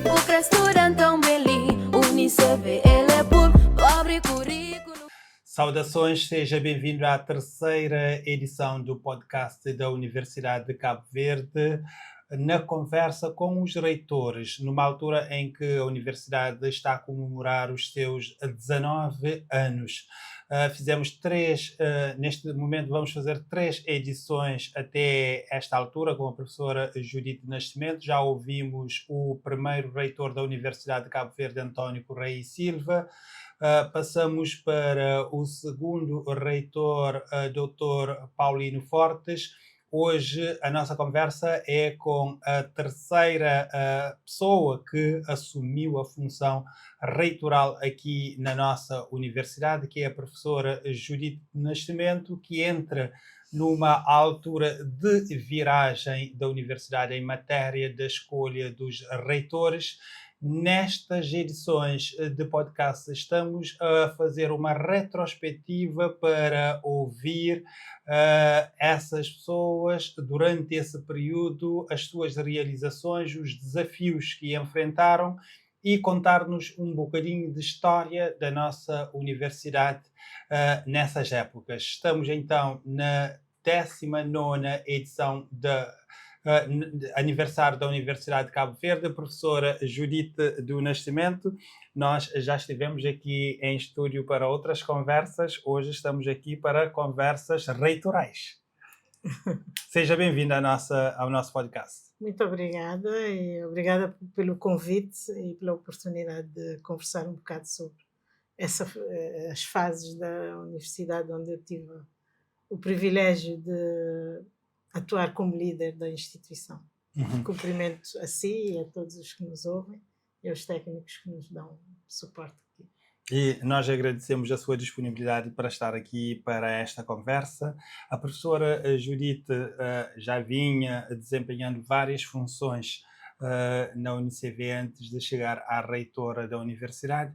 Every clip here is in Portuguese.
O crescimento tão beli, Unicef, ele é por pobre currículo. Saudações, seja bem-vindo à terceira edição do podcast da Universidade de Cabo Verde, na conversa com os reitores, numa altura em que a Universidade está a comemorar os seus 19 anos. Neste momento vamos fazer 3 edições até esta altura com a professora Judite Nascimento. Já ouvimos o primeiro reitor da Universidade de Cabo Verde, António Correia e Silva. Passamos para o segundo reitor, Dr. Paulino Fortes. Hoje a nossa conversa é com a terceira pessoa que assumiu a função reitoral aqui na nossa universidade, que é a professora Judite Nascimento, que entra numa altura de viragem da universidade em matéria da escolha dos reitores. Nestas edições de podcast estamos a fazer uma retrospectiva para ouvir essas pessoas durante esse período, as suas realizações, os desafios que enfrentaram e contar-nos um bocadinho de história da nossa universidade nessas épocas. Estamos então na 19ª edição aniversário da Universidade de Cabo Verde, a professora Judite do Nascimento. Nós já estivemos aqui em estúdio para outras conversas, hoje estamos aqui para conversas reitorais. Seja bem-vinda ao nosso podcast. Muito obrigada e obrigada pelo convite e pela oportunidade de conversar um bocado sobre as fases da universidade onde eu tive o privilégio de atuar como líder da instituição. Cumprimento a si e a todos os que nos ouvem e aos técnicos que nos dão suporte aqui. E nós agradecemos a sua disponibilidade para estar aqui para esta conversa. A professora Judite já vinha desempenhando várias funções na Unicef antes de chegar à reitora da universidade.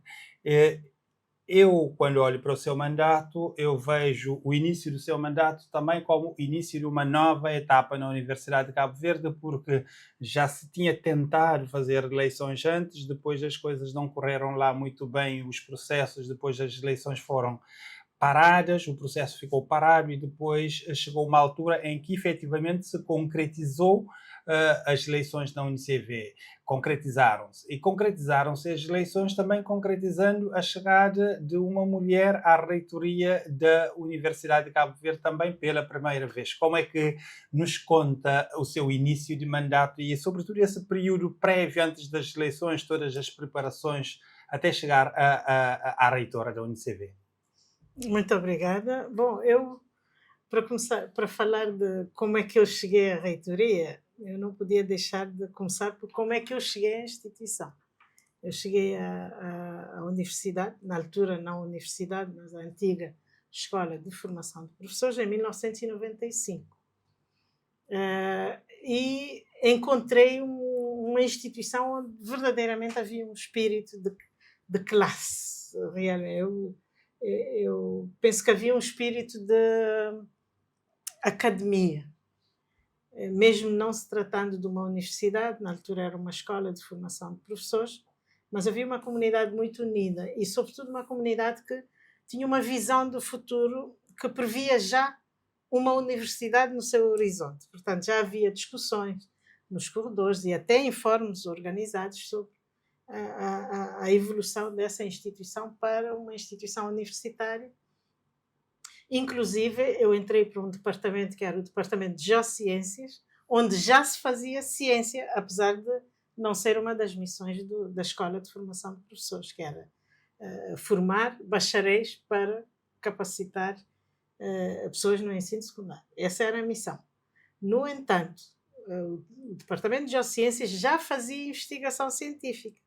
Eu, quando olho para o seu mandato, eu vejo o início do seu mandato também como o início de uma nova etapa na Universidade de Cabo Verde, porque já se tinha tentado fazer eleições antes, depois as coisas não correram lá muito bem, os processos, depois as eleições foram paradas, o processo ficou parado e depois chegou uma altura em que efetivamente se concretizou as eleições na Unicef. Concretizaram-se as eleições também concretizando a chegada de uma mulher à reitoria da Universidade de Cabo Verde também pela primeira vez. Como é que nos conta o seu início de mandato e sobretudo esse período prévio antes das eleições, todas as preparações até chegar à reitora da Unicef? Muito obrigada. Bom, para falar de como é que eu cheguei à reitoria, eu não podia deixar de começar por como é que eu cheguei à instituição. Eu cheguei à universidade, na altura não universidade, mas a antiga Escola de Formação de Professores, em 1995. E encontrei uma instituição onde verdadeiramente havia um espírito de classe. Realmente, eu penso que havia um espírito de academia, mesmo não se tratando de uma universidade, na altura era uma escola de formação de professores, mas havia uma comunidade muito unida e, sobretudo, uma comunidade que tinha uma visão do futuro que previa já uma universidade no seu horizonte. Portanto, já havia discussões nos corredores e até em fóruns organizados sobre a evolução dessa instituição para uma instituição universitária. Inclusive, eu entrei para um departamento que era o Departamento de Geociências, onde já se fazia ciência, apesar de não ser uma das missões da Escola de Formação de Professores, que era formar bacharéis para capacitar pessoas no ensino secundário. Essa era a missão. No entanto, o Departamento de Geociências já fazia investigação científica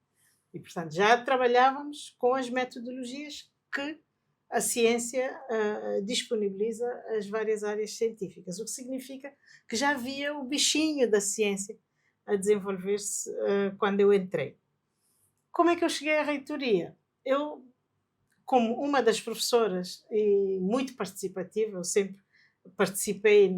e, portanto, já trabalhávamos com as metodologias que a ciência disponibiliza as várias áreas científicas, o que significa que já havia o bichinho da ciência a desenvolver-se quando eu entrei. Como é que eu cheguei à reitoria? Eu, como uma das professoras e muito participativa, eu sempre participei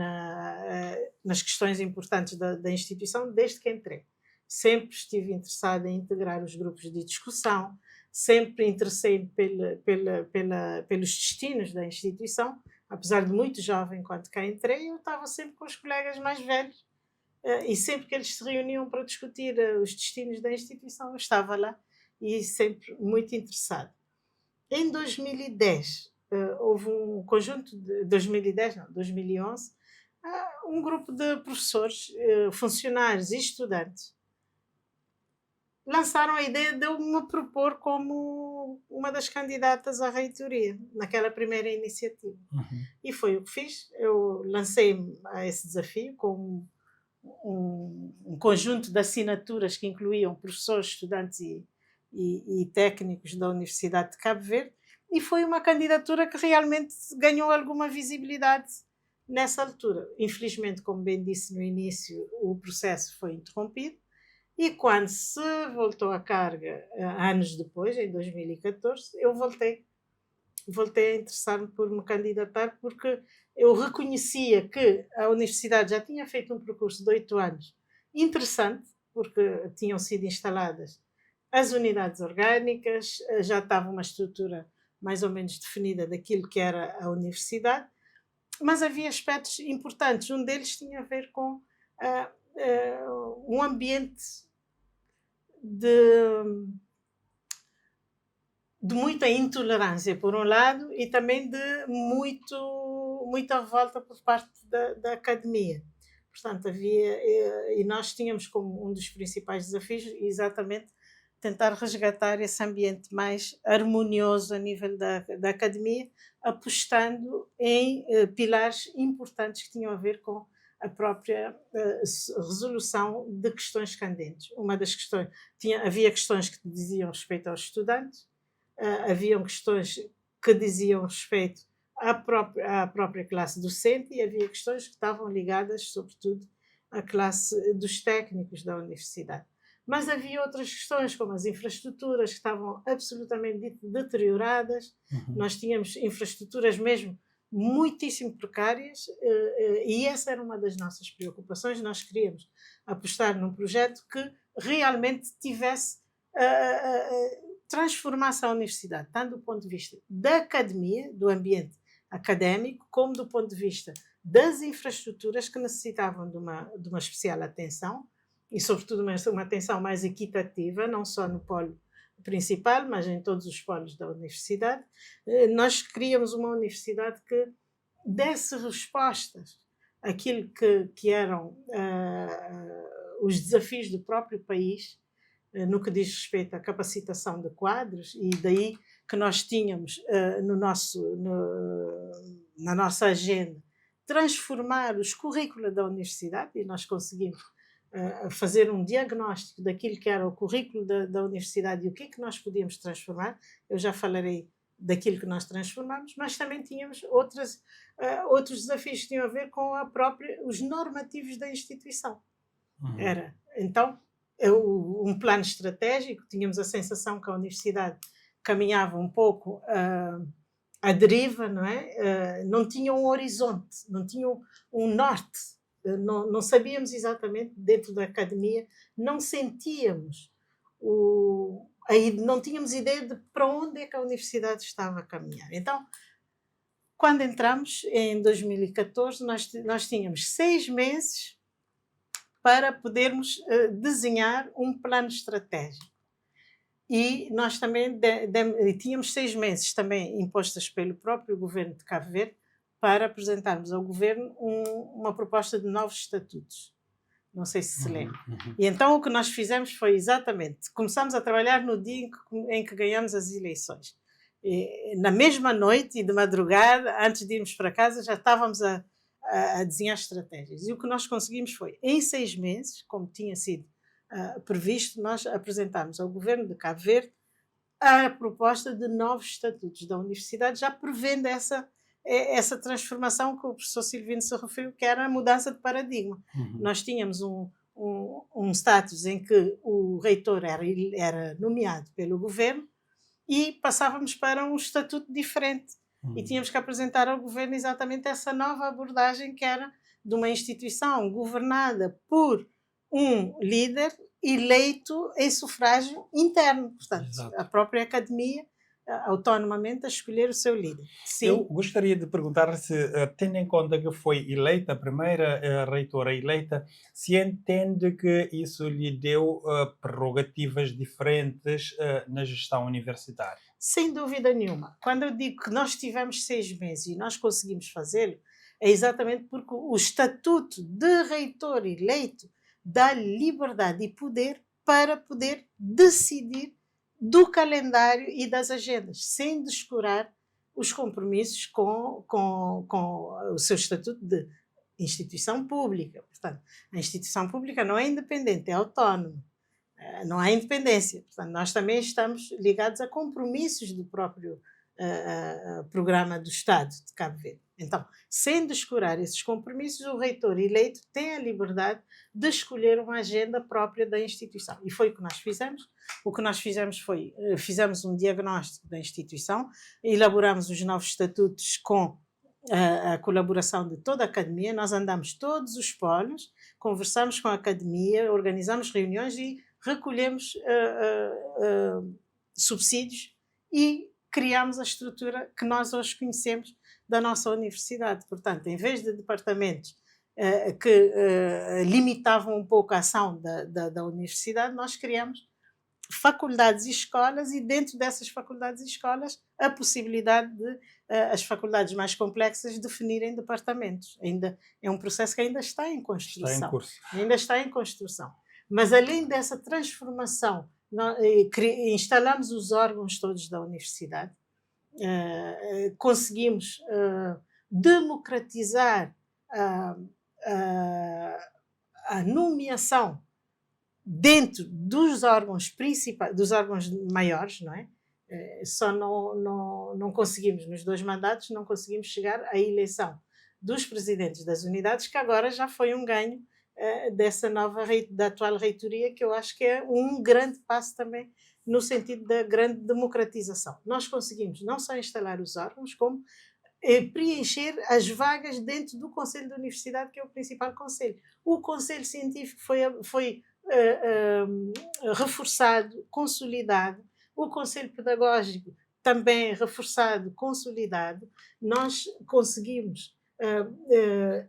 nas questões importantes da instituição desde que entrei. sempre estive interessada em integrar os grupos de discussão, sempre interessei pelos destinos da instituição, apesar de muito jovem quando cá entrei, eu estava sempre com os colegas mais velhos, e sempre que eles se reuniam para discutir os destinos da instituição, eu estava lá e sempre muito interessada. Em 2010, houve um conjunto de 2010, não, 2011, um grupo de professores, funcionários e estudantes lançaram a ideia de eu me propor como uma das candidatas à reitoria, naquela primeira iniciativa. E foi o que fiz. Eu lancei-me a esse desafio com um conjunto de assinaturas que incluíam professores, estudantes e técnicos da Universidade de Cabo Verde, e foi uma candidatura que realmente ganhou alguma visibilidade nessa altura. Infelizmente, como bem disse no início, o processo foi interrompido, e quando se voltou à carga, anos depois, em 2014, eu voltei a interessar-me por me candidatar, porque eu reconhecia que a universidade já tinha feito um percurso de 8 anos interessante, porque tinham sido instaladas as unidades orgânicas, já estava uma estrutura mais ou menos definida daquilo que era a universidade, mas havia aspectos importantes. Um deles tinha a ver com um ambiente de muita intolerância, por um lado, e também de muita revolta por parte da academia. Portanto, e nós tínhamos como um dos principais desafios exatamente tentar resgatar esse ambiente mais harmonioso a nível da academia, apostando em pilares importantes que tinham a ver com a própria resolução de questões candentes. Uma das questões, havia questões que diziam respeito aos estudantes, haviam questões que diziam respeito à própria classe docente, e havia questões que estavam ligadas, sobretudo, à classe dos técnicos da universidade. Mas havia outras questões, como as infraestruturas, que estavam absolutamente deterioradas. Nós tínhamos infraestruturas mesmo muitíssimo precárias, e essa era uma das nossas preocupações. Nós queríamos apostar num projeto que realmente tivesse transformasse a universidade, tanto do ponto de vista da academia, do ambiente académico, como do ponto de vista das infraestruturas, que necessitavam de uma especial atenção, e sobretudo uma atenção mais equitativa, não só no polo principal, mas em todos os polos da universidade. Nós queríamos uma universidade que desse respostas àquilo que eram os desafios do próprio país, no que diz respeito à capacitação de quadros, e daí que nós tínhamos na nossa agenda transformar os currículos da universidade, e nós conseguimos fazer um diagnóstico daquilo que era o currículo da universidade e o que é que nós podíamos transformar. Eu já falarei daquilo que nós transformamos, mas também tínhamos outros desafios que tinham a ver com os normativos da instituição. Era, então, um plano estratégico. Tínhamos a sensação que a universidade caminhava um pouco à deriva, não é? Não tinha um horizonte, não tinha um norte. Não sabíamos exatamente, dentro da academia, não sentíamos, não tínhamos ideia de para onde é que a universidade estava a caminhar. Então, quando entramos em 2014, nós tínhamos 6 meses para podermos desenhar um plano estratégico. E nós também tínhamos 6 meses também impostas pelo próprio governo de Cabo Verde para apresentarmos ao governo uma proposta de novos estatutos. Não sei se se lembra. E então o que nós fizemos foi exatamente, começámos a trabalhar no dia em que ganhamos as eleições. E, na mesma noite e de madrugada, antes de irmos para casa, já estávamos a desenhar estratégias. E o que nós conseguimos foi, em 6 meses, como tinha sido previsto, nós apresentámos ao governo de Cabo Verde a proposta de novos estatutos da universidade, já prevendo essa transformação que o professor Silvino se referiu, que era a mudança de paradigma. Nós tínhamos um status em que o reitor era nomeado pelo governo, e passávamos para um estatuto diferente. E tínhamos que apresentar ao governo exatamente essa nova abordagem, que era de uma instituição governada por um líder eleito em sufrágio interno, portanto, Exato. a própria academia autonomamente a escolher o seu líder. Sim, Eu gostaria de perguntar se, tendo em conta que foi eleita, a primeira reitora eleita, se entende que isso lhe deu prerrogativas diferentes na gestão universitária. sem dúvida nenhuma. Quando eu digo que nós tivemos 6 meses e nós conseguimos fazê-lo, é exatamente porque o estatuto de reitor eleito dá liberdade e poder para poder decidir do calendário e das agendas, sem descurar os compromissos com o seu estatuto de instituição pública. Portanto, a instituição pública não é independente, é autónoma. Não há independência. Portanto, nós também estamos ligados a compromissos do próprio programa do Estado de Cabo Verde. Então, sem descurar esses compromissos, o reitor eleito tem a liberdade de escolher uma agenda própria da instituição. E foi o que nós fizemos. O que nós fizemos foi, fizemos um diagnóstico da instituição, elaboramos os novos estatutos com a colaboração de toda a academia, nós andamos todos os polos, conversamos com a academia, organizamos reuniões e recolhemos subsídios e criamos a estrutura que nós hoje conhecemos da nossa universidade. Portanto, em vez de departamentos que limitavam um pouco a ação da universidade, nós criamos faculdades e escolas, e dentro dessas faculdades e escolas a possibilidade de as faculdades mais complexas definirem departamentos. Ainda é um processo que ainda está em construção. Está em curso. Ainda está em construção. Mas além dessa transformação, instalamos os órgãos todos da universidade, conseguimos democratizar a nomeação dentro dos órgãos principais, dos órgãos maiores, não é? Só não conseguimos, nos 2 mandatos, não conseguimos chegar à eleição dos presidentes das unidades, que agora já foi um ganho da atual reitoria, que eu acho que é um grande passo também no sentido da grande democratização. Nós conseguimos não só instalar os órgãos, como preencher as vagas dentro do Conselho da Universidade, que é o principal conselho. O Conselho Científico foi reforçado, consolidado. O Conselho Pedagógico também reforçado, consolidado. Nós conseguimos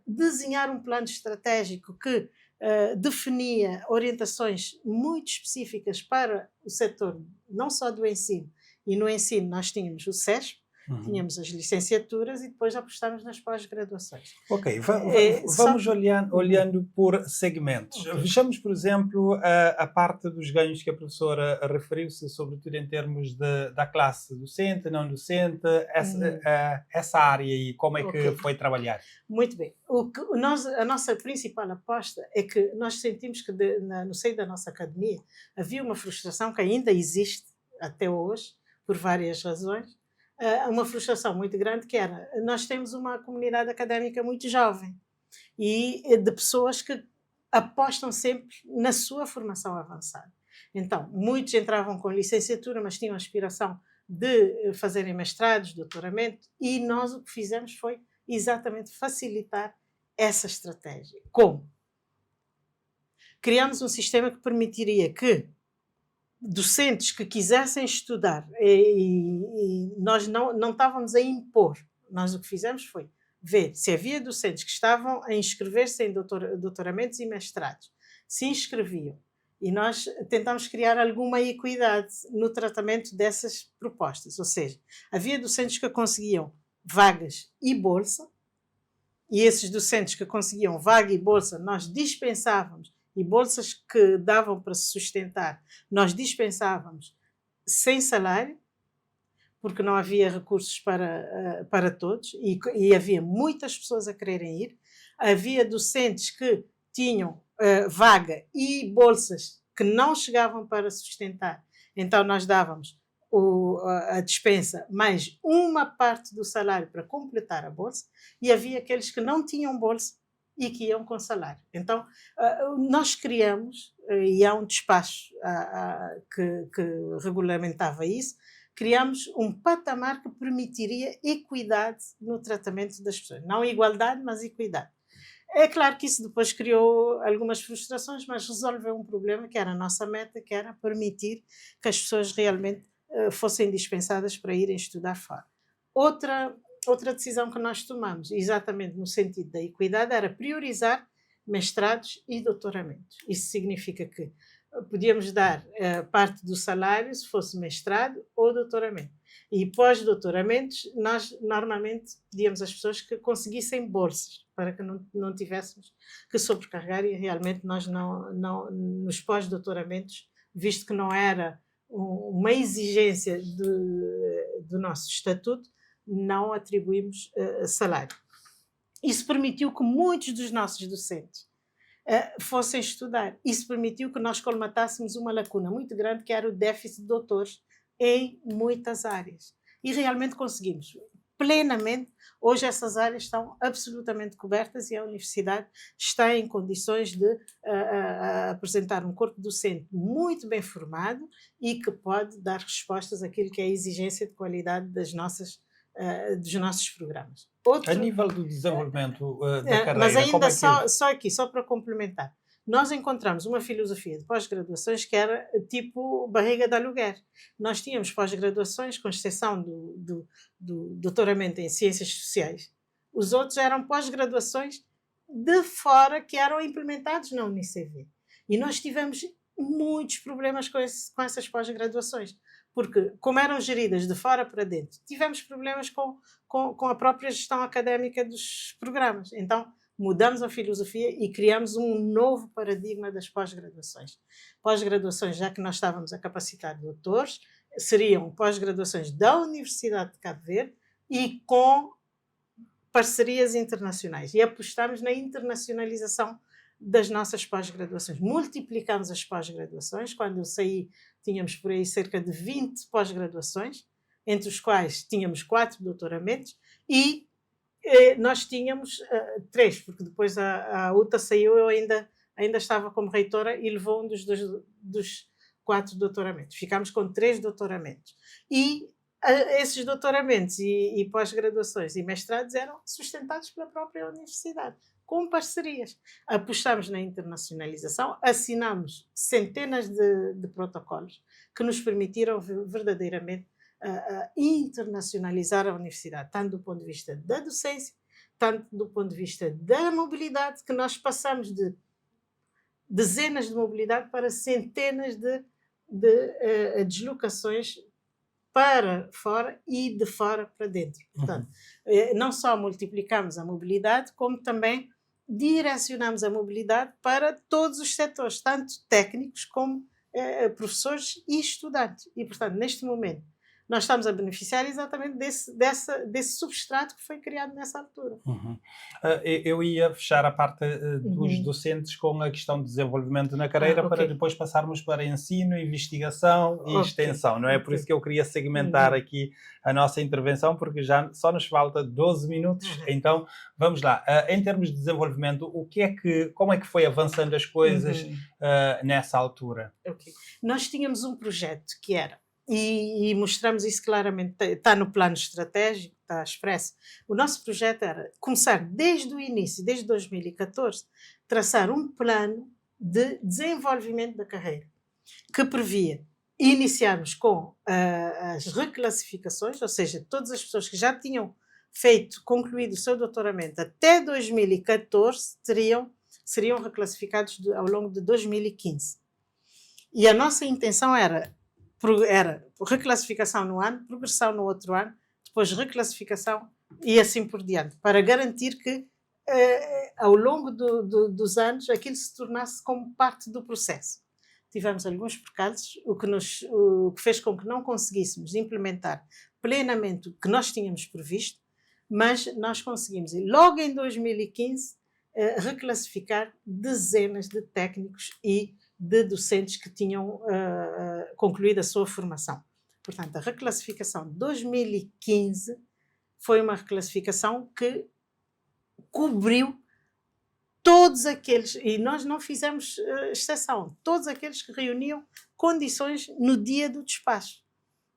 desenhar um plano estratégico que definia orientações muito específicas para o setor, não só do ensino. E no ensino nós tínhamos o CESP, tínhamos as licenciaturas e depois apostamos nas pós-graduações. Ok, vamos olhando por segmentos. Okay. Vejamos, por exemplo, a parte dos ganhos que a professora referiu-se, sobretudo em termos da classe docente, não docente, essa área aí, como é que foi trabalhar? Muito bem. A nossa principal aposta é que nós sentimos que no seio da nossa academia havia uma frustração que ainda existe até hoje, por várias razões, uma frustração muito grande, que era, nós temos uma comunidade académica muito jovem e de pessoas que apostam sempre na sua formação avançada. Então, muitos entravam com licenciatura, mas tinham a aspiração de fazerem mestrados, doutoramento, e nós o que fizemos foi exatamente facilitar essa estratégia. Como? Criamos um sistema que permitiria que docentes que quisessem estudar, e nós não estávamos a impor, nós o que fizemos foi ver se havia docentes que estavam a inscrever-se em doutoramentos e mestrados, se inscreviam, e nós tentámos criar alguma equidade no tratamento dessas propostas, ou seja, havia docentes que conseguiam vagas e bolsa, e esses docentes que conseguiam vaga e bolsa nós dispensávamos, e bolsas que davam para se sustentar, nós dispensávamos sem salário, porque não havia recursos para todos, e havia muitas pessoas a quererem ir. Havia docentes que tinham vaga e bolsas que não chegavam para sustentar, então nós dávamos a dispensa mais uma parte do salário para completar a bolsa, e havia aqueles que não tinham bolsa e que iam com salário. Então, nós criamos, e há um despacho que regulamentava isso, criamos um patamar que permitiria equidade no tratamento das pessoas. Não igualdade, mas equidade. É claro que isso depois criou algumas frustrações, mas resolveu um problema que era a nossa meta, que era permitir que as pessoas realmente fossem dispensadas para irem estudar fora. Outra decisão que nós tomamos, exatamente no sentido da equidade, era priorizar mestrados e doutoramentos. Isso significa que podíamos dar parte do salário se fosse mestrado ou doutoramento. E pós-doutoramentos, nós normalmente pedíamos às pessoas que conseguissem bolsas, para que não tivéssemos que sobrecarregar, e realmente nós nos pós-doutoramentos, visto que não era uma exigência do nosso estatuto, não atribuímos salário. Isso permitiu que muitos dos nossos docentes fossem estudar. Isso permitiu que nós colmatássemos uma lacuna muito grande, que era o déficit de doutores em muitas áreas. E realmente conseguimos plenamente. Hoje essas áreas estão absolutamente cobertas e a universidade está em condições de apresentar um corpo docente muito bem formado e que pode dar respostas àquilo que é a exigência de qualidade dos nossos programas. A nível do desenvolvimento da carreira, mas ainda como só para complementar, nós encontramos uma filosofia de pós-graduações que era tipo barriga de aluguer. Nós tínhamos pós-graduações, com exceção do doutoramento em ciências sociais. Os outros eram pós-graduações de fora que eram implementados na UniCV. E nós tivemos muitos problemas com essas pós-graduações, porque, como eram geridas de fora para dentro, tivemos problemas com a própria gestão académica dos programas. Então, mudamos a filosofia e criamos um novo paradigma das pós-graduações. Pós-graduações, já que nós estávamos a capacitar doutores, seriam pós-graduações da Universidade de Cabo Verde e com parcerias internacionais. E apostamos na internacionalização das nossas pós-graduações. Multiplicamos as pós-graduações. Quando eu saí, tínhamos por aí cerca de 20 pós-graduações, entre os quais tínhamos 4 doutoramentos, e nós tínhamos 3, porque depois a UTA saiu, eu ainda estava como reitora e levou um dos 4 doutoramentos. Ficámos com 3 doutoramentos. E esses doutoramentos e pós-graduações e mestrados eram sustentados pela própria universidade, com parcerias. Apostámos na internacionalização, assinámos centenas de protocolos que nos permitiram verdadeiramente internacionalizar a universidade, tanto do ponto de vista da docência, tanto do ponto de vista da mobilidade, que nós passamos de dezenas de mobilidade para centenas de deslocações para fora e de fora para dentro. Portanto, não só multiplicamos a mobilidade, como também direcionamos a mobilidade para todos os setores, tanto técnicos como professores e estudantes. E, portanto, neste momento, nós estamos a beneficiar exatamente desse substrato que foi criado nessa altura. Eu ia fechar a parte dos docentes com a questão do desenvolvimento na carreira, para depois passarmos para ensino, investigação e extensão, não é? Por isso que eu queria segmentar aqui a nossa intervenção, porque já só nos falta 12 minutos, então vamos lá. Em termos de desenvolvimento, como é que foi avançando as coisas nessa altura? Nós tínhamos um projeto que era, e mostramos isso claramente, está no plano estratégico, está expresso. O nosso projeto era começar desde o início, desde 2014, traçar um plano de desenvolvimento da carreira, que previa iniciarmos com as reclassificações, ou seja, todas as pessoas que já tinham concluído o seu doutoramento até 2014 seriam reclassificados ao longo de 2015. E a nossa intenção era reclassificação no ano, progressão no outro ano, depois reclassificação e assim por diante, para garantir que ao longo dos anos aquilo se tornasse como parte do processo. Tivemos alguns percalços, o que fez com que não conseguíssemos implementar plenamente o que nós tínhamos previsto, mas nós conseguimos, e logo em 2015, reclassificar dezenas de técnicos e de docentes que tinham concluído a sua formação. Portanto, a reclassificação de 2015 foi uma reclassificação que cobriu todos aqueles, e nós não fizemos exceção, todos aqueles que reuniam condições no dia do despacho.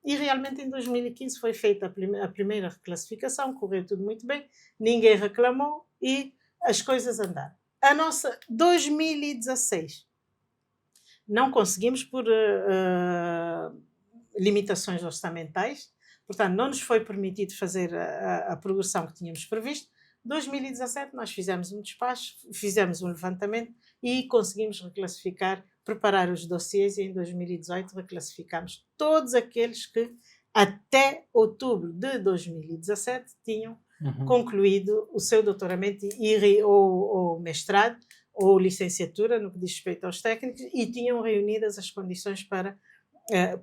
E realmente em 2015 foi feita a primeira reclassificação, correu tudo muito bem, ninguém reclamou e as coisas andaram. A nossa 2016 não conseguimos por limitações orçamentais, portanto não nos foi permitido fazer a progressão que tínhamos previsto. 2017 nós fizemos um despacho, fizemos um levantamento e conseguimos reclassificar, preparar os dossiês, e em 2018 reclassificámos todos aqueles que até outubro de 2017 tinham concluído o seu doutoramento ou mestrado ou licenciatura, no que diz respeito aos técnicos, e tinham reunidas as condições para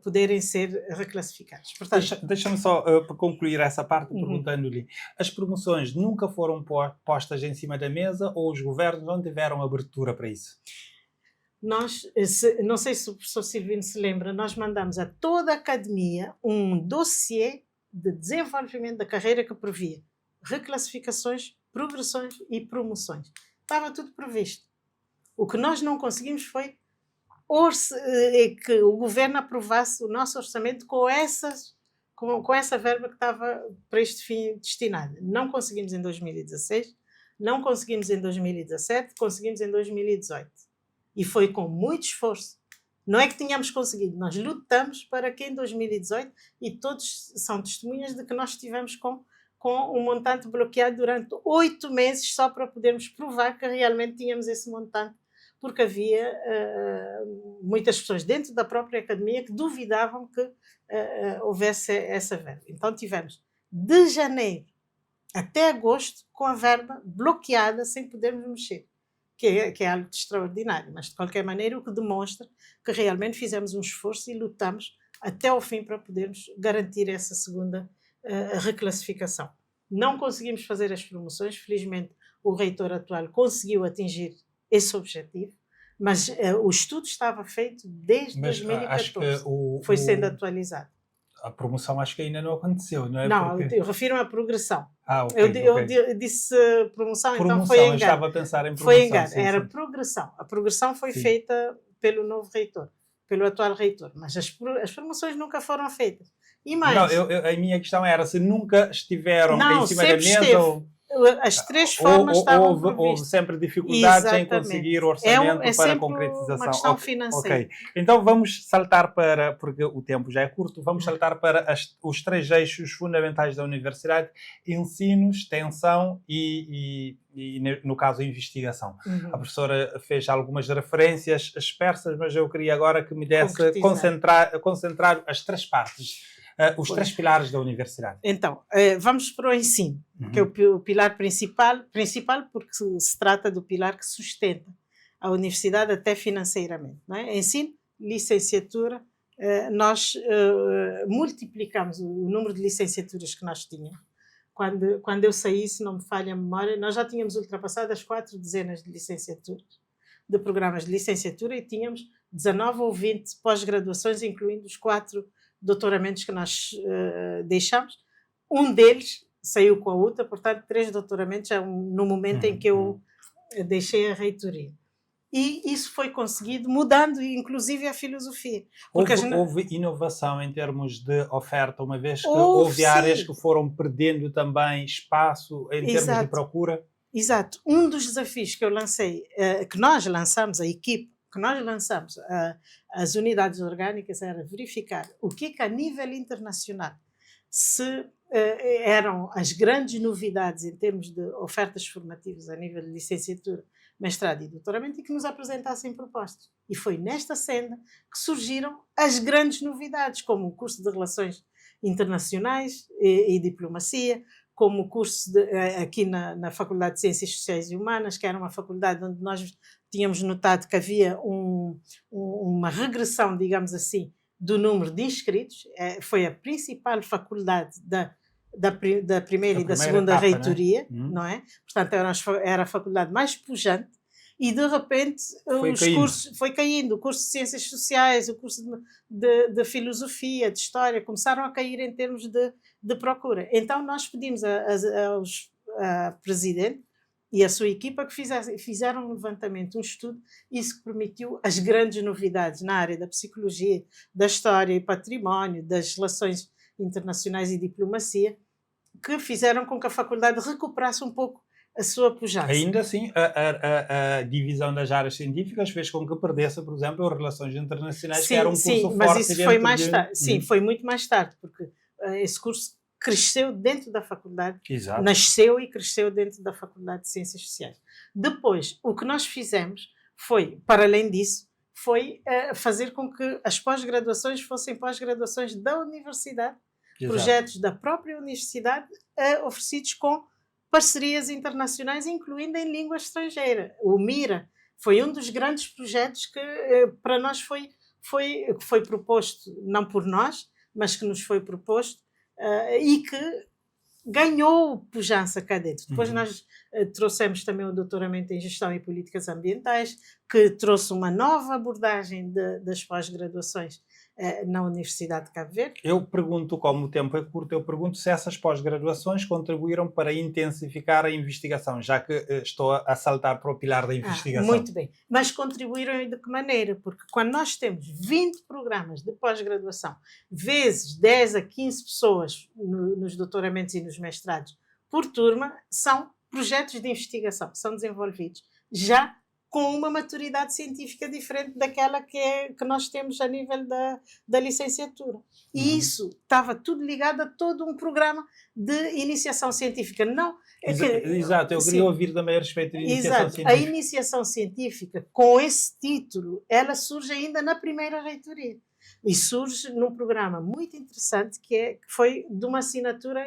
poderem ser reclassificados. Portanto, deixa-me só para concluir essa parte perguntando-lhe, as promoções nunca foram postas em cima da mesa ou os governos não tiveram abertura para isso? Nós, não sei se o professor Silvino se lembra, nós mandamos a toda a academia um dossiê de desenvolvimento da carreira que previa reclassificações, progressões e promoções. Estava tudo previsto. O que nós não conseguimos foi que o governo aprovasse o nosso orçamento com essa verba que estava para este fim destinada. Não conseguimos em 2016, não conseguimos em 2017, conseguimos em 2018. E foi com muito esforço. Não é que tínhamos conseguido, nós lutamos para que em 2018, e todos são testemunhas de que nós estivemos com um montante bloqueado durante 8 meses só para podermos provar que realmente tínhamos esse montante, porque havia muitas pessoas dentro da própria academia que duvidavam que houvesse essa verba. Então tivemos de janeiro até agosto com a verba bloqueada sem podermos mexer, que é algo de extraordinário, mas de qualquer maneira o que demonstra que realmente fizemos um esforço e lutamos até ao fim para podermos garantir essa segunda reclassificação. Não conseguimos fazer as promoções, felizmente o reitor atual conseguiu atingir esse objetivo, mas o estudo estava feito desde 2014, foi sendo atualizado. A promoção acho que ainda não aconteceu, não é? Não, eu refiro-me à progressão. Okay, eu disse promoção, então foi engano. Eu estava a pensar em promoção. Foi engano, sim, era sim. progressão. A progressão foi feita pelo novo reitor, pelo atual reitor, mas as promoções nunca foram feitas. E mais? Não, a minha questão era se nunca estiveram em cima da mesa esteve. As três formas estavam previstas. Houve sempre dificuldades Exatamente. em conseguir orçamento para a concretização. concretização. Uma questão financeira. Ok. Então vamos saltar para, porque o tempo já é curto, vamos saltar para os 3 eixos fundamentais da universidade: ensino, extensão e no caso, investigação. A professora fez algumas referências dispersas, mas eu queria agora que me desse concentrar as 3 partes. Os 3 pilares da universidade. Então, vamos para o ensino, que é o pilar principal porque se trata do pilar que sustenta a universidade até financeiramente. Não é? Ensino, licenciatura, nós multiplicamos o número de licenciaturas que nós tínhamos. Quando eu saí, se não me falha a memória, nós já tínhamos ultrapassado as 4 dezenas de licenciaturas, de programas de licenciatura, e tínhamos 19 ou 20 pós-graduações, incluindo os 4 doutoramentos que nós deixamos. Um deles saiu com a UTA, portanto 3 doutoramentos no momento em que eu deixei a reitoria. E isso foi conseguido mudando inclusive a filosofia. Houve inovação em termos de oferta, uma vez que houve áreas que foram perdendo também espaço em termos de procura? Exato. Um dos desafios que eu lancei, que nós lançamos, a equipe, que nós lançamos as unidades orgânicas, era verificar o que a nível internacional se eram as grandes novidades em termos de ofertas formativas a nível de licenciatura, mestrado e doutoramento, e que nos apresentassem propostas. E foi nesta senda que surgiram as grandes novidades, como o curso de Relações Internacionais e Diplomacia, como o curso aqui na Faculdade de Ciências Sociais e Humanas, que era uma faculdade onde nós tínhamos notado que havia uma regressão, digamos assim, do número de inscritos. Foi a principal faculdade da primeira e da segunda etapa, reitoria, né? não é? Portanto, era a faculdade mais pujante, e de repente cursos foi caindo. O curso de Ciências Sociais, o curso de Filosofia, de História, começaram a cair em termos de procura. Então nós pedimos à Presidente e à sua equipa que fizeram um levantamento, um estudo, isso que permitiu as grandes novidades na área da psicologia, da história e património, das relações internacionais e diplomacia, que fizeram com que a faculdade recuperasse um pouco a sua pujança. Ainda assim, a divisão das áreas científicas fez com que perdesse, por exemplo, as relações internacionais, que era um curso sim, mas forte isso dentro foi mais de... tarde. Sim, foi muito mais tarde, porque esse curso cresceu dentro da faculdade, Exato. nasceu e cresceu dentro da Faculdade de Ciências Sociais. Depois, o que nós fizemos foi, para além disso, foi fazer com que as pós-graduações fossem pós-graduações da universidade, Exato. projetos da própria universidade, oferecidos com parcerias internacionais, incluindo em língua estrangeira. O MIRA foi um dos grandes projetos que para nós foi proposto, não por nós, mas que nos foi proposto e que ganhou pujança cá dentro. Depois nós trouxemos também o doutoramento em Gestão e Políticas Ambientais, que trouxe uma nova abordagem das pós-graduações na Universidade de Cabo Verde. Eu pergunto, como o tempo é curto, eu pergunto se essas pós-graduações contribuíram para intensificar a investigação, já que estou a saltar para o pilar da investigação. Muito bem. Mas contribuíram de que maneira? Porque quando nós temos 20 programas de pós-graduação, vezes 10 a 15 pessoas nos doutoramentos e nos mestrados por turma, são projetos de investigação, são desenvolvidos já com uma maturidade científica diferente daquela que nós temos a nível da licenciatura. E isso estava tudo ligado a todo um programa de iniciação científica. Não, Exato, eu queria ouvir também a respeito da iniciação científica. A iniciação científica, com esse título, ela surge ainda na primeira reitoria. E surge num programa muito interessante que foi de uma assinatura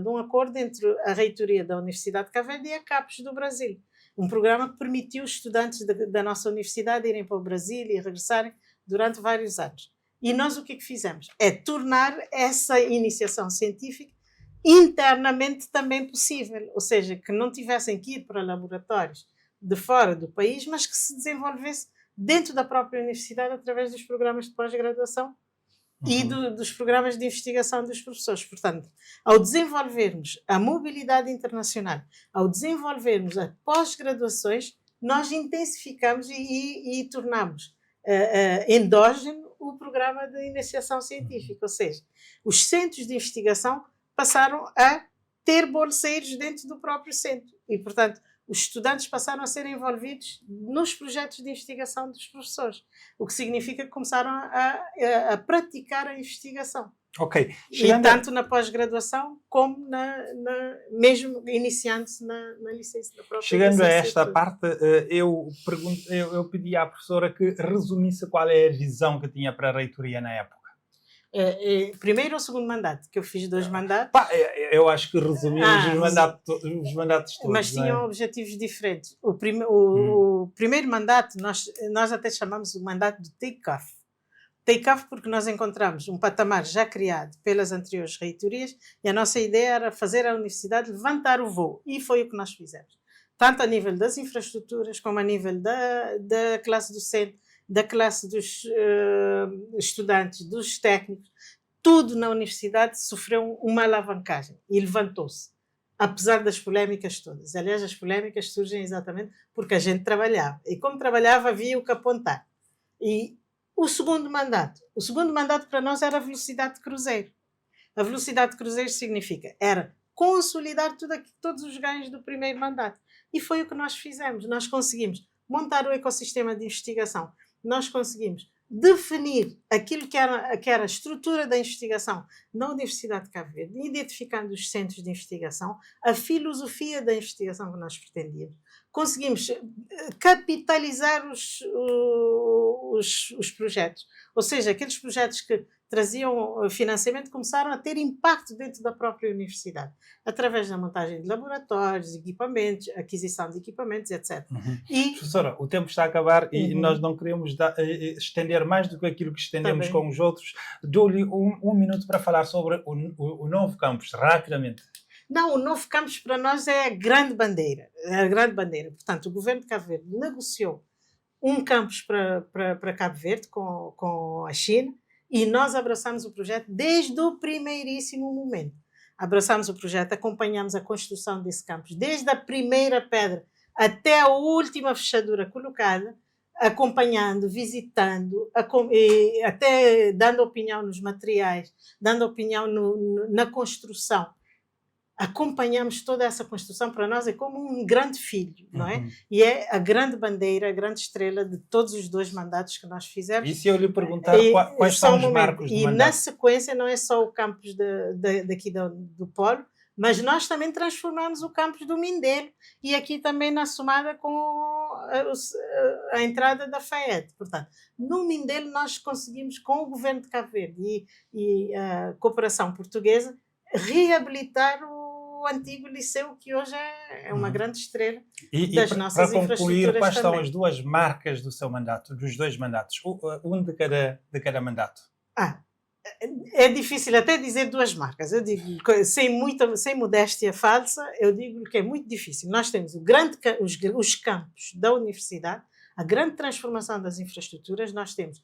de um acordo entre a reitoria da Universidade de Cabo Verde e a CAPES do Brasil. Um programa que permitiu os estudantes da nossa universidade irem para o Brasil e regressarem durante vários anos. E nós o que fizemos? É tornar essa iniciação científica internamente também possível, ou seja, que não tivessem que ir para laboratórios de fora do país, mas que se desenvolvesse dentro da própria universidade através dos programas de pós-graduação e dos programas de investigação dos professores. Portanto, ao desenvolvermos a mobilidade internacional, ao desenvolvermos as pós-graduações, nós intensificamos e tornamos endógeno o programa de iniciação científica, ou seja, os centros de investigação passaram a ter bolseiros dentro do próprio centro e, portanto, os estudantes passaram a ser envolvidos nos projetos de investigação dos professores, o que significa que começaram a praticar a investigação. Ok. E tanto na pós-graduação como mesmo iniciando-se na licença da própria. Chegando a esta parte, eu pedi à professora que resumisse qual é a visão que tinha para a reitoria na época. Primeiro ou segundo mandato, que eu fiz 2 mandatos. Eu acho que resumimos os mandatos todos. Mas tinham objetivos diferentes. O primeiro mandato, nós até chamamos o mandato de take-off. Take-off porque nós encontramos um patamar já criado pelas anteriores reitorias e a nossa ideia era fazer a universidade levantar o voo. E foi o que nós fizemos. Tanto a nível das infraestruturas, como a nível da classe docente, da classe dos estudantes, dos técnicos, tudo na universidade sofreu uma alavancagem e levantou-se, apesar das polémicas todas. Aliás, as polémicas surgem exatamente porque a gente trabalhava. E como trabalhava, havia o que apontar. E o segundo mandato para nós era a velocidade de cruzeiro. A velocidade de cruzeiro significa, era consolidar todos os ganhos do primeiro mandato. E foi o que nós fizemos. Nós conseguimos montar o ecossistema de investigação. Nós conseguimos definir aquilo que era a estrutura da investigação na Universidade de Cabo Verde, identificando os centros de investigação, a filosofia da investigação que nós pretendíamos. Conseguimos capitalizar os projetos, ou seja, aqueles projetos que traziam financiamento começaram a ter impacto dentro da própria universidade, através da montagem de laboratórios, equipamentos, aquisição de equipamentos, etc. Professora, o tempo está a acabar e nós não queremos estender mais do que aquilo que estendemos com os outros. Dou-lhe um minuto para falar sobre o novo campus, rapidamente. Não, o novo campus para nós é a grande bandeira. É a grande bandeira. Portanto, o governo de Cabo Verde negociou um campus para Cabo Verde com a China e nós abraçamos o projeto desde o primeiríssimo momento. Abraçamos o projeto, acompanhamos a construção desse campus, desde a primeira pedra até a última fechadura colocada, acompanhando, visitando, até dando opinião nos materiais, dando opinião na construção. acompanhamos toda essa construção. Para nós é como um grande filho, não é? Uhum. E é a grande bandeira, a grande estrela de todos os 2 mandatos que nós fizemos. E se eu lhe perguntar quais Só são um os momento. marcos do E mandato? na sequência não é só o campus daqui do Polo, mas nós também transformamos o campus do Mindelo e aqui também na somada com a entrada da FAED. Portanto, no Mindelo nós conseguimos, com o governo de Cabo Verde e a cooperação portuguesa, reabilitar o antigo liceu, que hoje é uma grande estrela das nossas para concluir, infraestruturas quais são também. as 2 marcas do seu mandato, dos 2 mandatos? Um de cada mandato. É difícil até dizer 2 marcas. Eu digo, sem modéstia falsa, eu digo que é muito difícil. Nós temos os campos da universidade, a grande transformação das infraestruturas, nós temos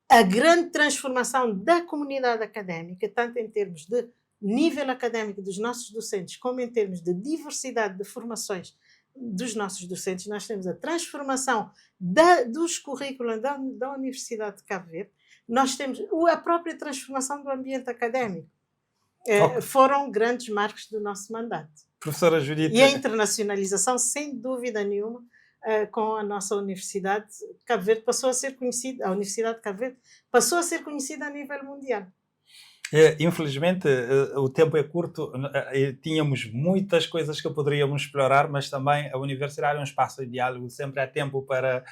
a grande transformação da comunidade académica, tanto em termos de nível académico dos nossos docentes, como em termos de diversidade de formações dos nossos docentes. Nós temos a transformação dos currículos da Universidade de Cabo Verde. Nós temos a própria transformação do ambiente académico. Foram grandes marcos do nosso mandato. Professora Judite. E a internacionalização, sem dúvida nenhuma, com a nossa Universidade de Cabo Verde, passou a ser conhecida, a Universidade de Cabo Verde passou a ser conhecida a nível mundial. Infelizmente o tempo é curto, tínhamos muitas coisas que poderíamos explorar, mas também a universidade é um espaço de diálogo, sempre há tempo para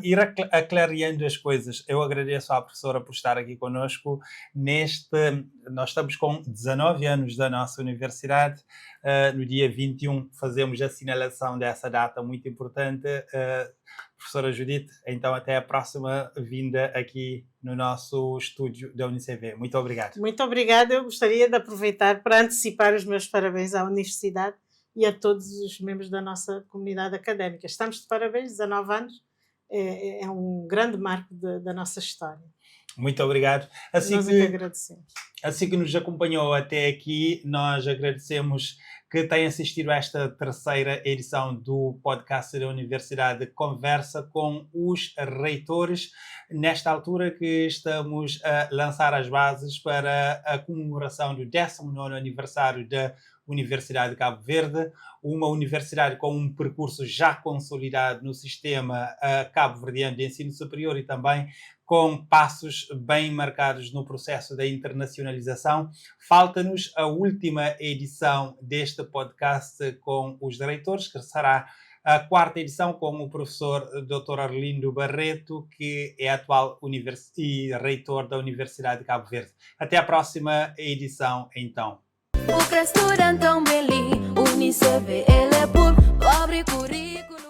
ir aclarando as coisas. Eu agradeço à professora por estar aqui conosco nós estamos com 19 anos da nossa universidade, no dia 21 fazemos a assinalação dessa data muito importante. Professora Judite, então até a próxima vinda aqui no nosso estúdio da UniCV. Muito obrigado. Muito obrigada. Eu gostaria de aproveitar para antecipar os meus parabéns à Universidade e a todos os membros da nossa comunidade académica. Estamos de parabéns, 19 anos. É um grande marco da nossa história. Muito obrigado. Nós que agradecemos. Assim que nos acompanhou até aqui, nós agradecemos que tenha assistido a esta 3ª edição do podcast da Universidade Conversa com os Reitores, nesta altura que estamos a lançar as bases para a comemoração do 19º aniversário da Universidade de Cabo Verde, uma universidade com um percurso já consolidado no sistema cabo-verdiano de ensino superior e também com passos bem marcados no processo da internacionalização. Falta-nos a última edição deste podcast com os reitores, que será a 4ª edição com o professor Dr. Arlindo Barreto, que é atual reitor da Universidade de Cabo Verde. Até a próxima edição, então. O restaurante Beli, UniCV, ele é por pobre currículo.